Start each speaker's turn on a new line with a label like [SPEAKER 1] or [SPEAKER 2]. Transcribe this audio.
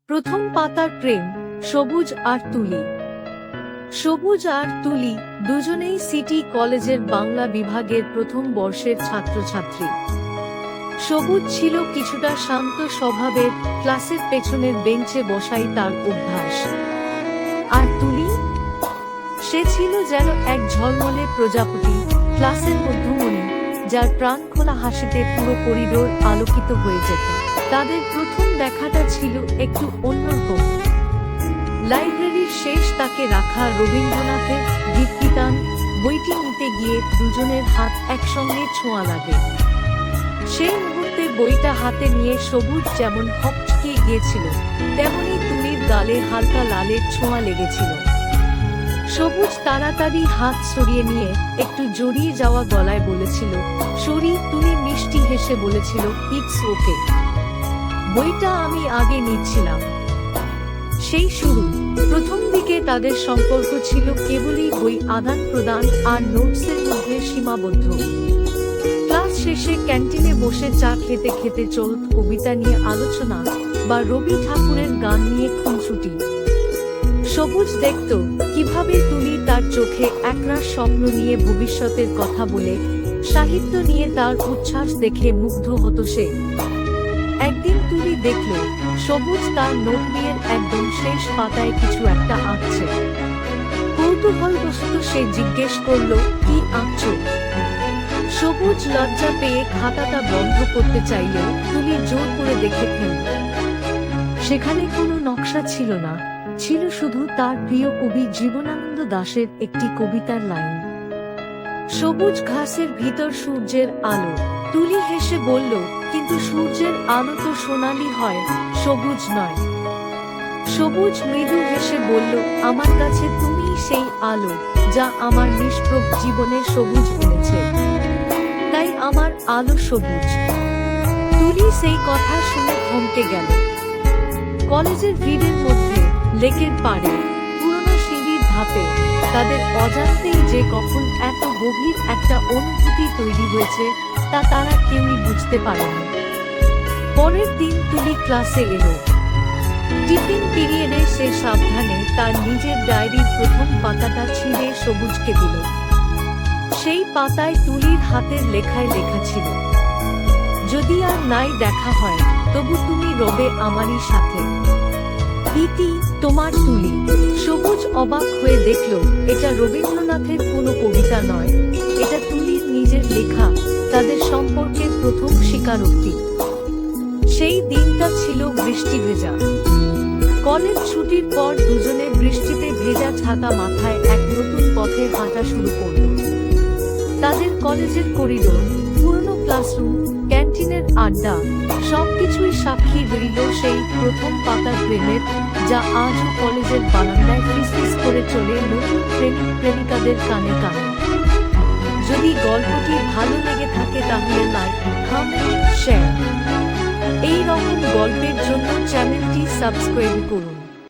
[SPEAKER 1] প্রথম পাতার প্রেম, সবুজ আর তুলি। সবুজ আর তুলি দুজনেই সিটি কলেজের বাংলা বিভাগের প্রথম বর্ষের ছাত্রছাত্রী। সবুজ ছিল কিছুটা শান্ত স্বভাবের, ক্লাসের পেছনের বেঞ্চে বসাই তার অভ্যাস। আর তুলি, সে ছিল যেন এক ঝলমলে প্রজাপতি, ক্লাসের মধ্যমণি, যার প্রাণ খোলা হাসিতে পুরো করিডোর আলোকিত হয়ে যেত। তাদের প্রথম দেখাটা ছিল একটু অন্যরকম। লাইব্রেরির শেষ তাকে রাখা রবীন্দ্রনাথের গীতবিতান বইটি নিতে গিয়ে দুজনের হাত একসঙ্গে ছোঁয়া লাগে। সেই মুহূর্তে বইটা হাতে নিয়ে সবুজ যেমন হকচকিয়ে গিয়েছিল, তেমনি তুলির গালে হালকা লালের ছোঁয়া লেগেছিল। সবুজ তাড়াতাড়ি হাত সরিয়ে নিয়ে একটু জড়িয়ে যাওয়া গলায় বলেছিল, সরি। তুলি মিষ্টি হেসে বলেছিল, ইটস ওকে, বইটা আমি আগে নিচ্ছিলাম। সেই শুরু। প্রথম দিকে তাদের সম্পর্ক ছিল কেবলই বই আদান প্রদান আর নোটসের মধ্যে সীমাবদ্ধ। ক্লাস শেষে ক্যান্টিনে বসে চা খেতে খেতে চলত কবিতা নিয়ে আলোচনা বা রবি ঠাকুরের গান নিয়ে খুনসুটি। সবুজ দেখত কিভাবে তুলি তার চোখে একরাশ স্বপ্ন নিয়ে ভবিষ্যতের কথা বলে, সাহিত্য নিয়ে তার উচ্ছ্বাস দেখে মুগ্ধ হতো সে। একদিন তুলি দেখল সবুজ তার নোটবইয়ের একদম শেষ পাতায় কিছু একটা আঁকছে। কৌতূহলবশত সে জিজ্ঞেস করল, কি আঁকছো? সবুজ লজ্জা পেয়ে খাতাটা বন্ধ করতে চাইলেও তুলি জোর করে দেখে ফেলল। সেখানে কোনো নকশা ছিল না, ছিল শুধু তার প্রিয় কবি জীবনানন্দ দাশের একটি কবিতার লাইন। সবুজ ঘাসের ভিতর সূর্যের আলো। তুলি হেসে বলল, কিন্তু সূর্যের আলো তো সোনালী হয়, সবুজ নয়। সবুজ মৃদু হেসে বলল, আমার কাছে তুমিই সেই আলো, যা আমার নিষ্প্রভ জীবনে সবুজ এনেছে, তাই আমার আলো সবুজ। তুলি সেই কথা শুনে থমকে গেল। কলেজের ভিড়ের মধ্যে, লেকের পাড়ে, পুরনো সিঁড়ির ধাপে তাদের অজান্তেই যে কখন এত গভীর একটা অনুভূতি তৈরি হয়েছে তা তারা কেউই বুঝতে পারেনি। পরের দিন তুলি ক্লাসে এলো। টিফিন পিরিয়ডে সে সাবধানে তার নিজের ডায়েরির প্রথম পাতাটা ছিঁড়ে সবুজকে দিল। সেই পাতায় তুলির হাতের লেখায় লেখা ছিল, যদি আর নাই দেখা হয় তবু তুমি রবে আমারই সাথে, ইতি তোমার তুলি। সবুজ অবাক হয়ে দেখল এটা রবীন্দ্রনাথের কোনো কবিতা নয়, এটা তুলির নিজের লেখা, তাদের সম্পর্কের প্রথম স্বীকারোক্তি। সেই দিনটা ছিল বৃষ্টি ভেজা। কলেজ ছুটির পর দুজনে বৃষ্টিতে ভেজা ছাতা মাথায় এক নতুন পথে হাঁটা শুরু করল। তাদের কলেজের করিডোর, পুরনো ক্লাসরুম, ক্যান্টিনের আড্ডা সবকিছুই সাক্ষী রইল সেই প্রথম পাতার প্রেমের, যা আজও কলেজের বারান্দায় ফিসফিস করে চলে নতুন প্রেমিক প্রেমিকাদের কানে কানে। যদি গল্পটি ভালো লেগে থাকে তাহলে লাইক, কমেন্ট, শেয়ার। এই রকম গল্পের জন্য চ্যানেলটি সাবস্ক্রাইব করুন।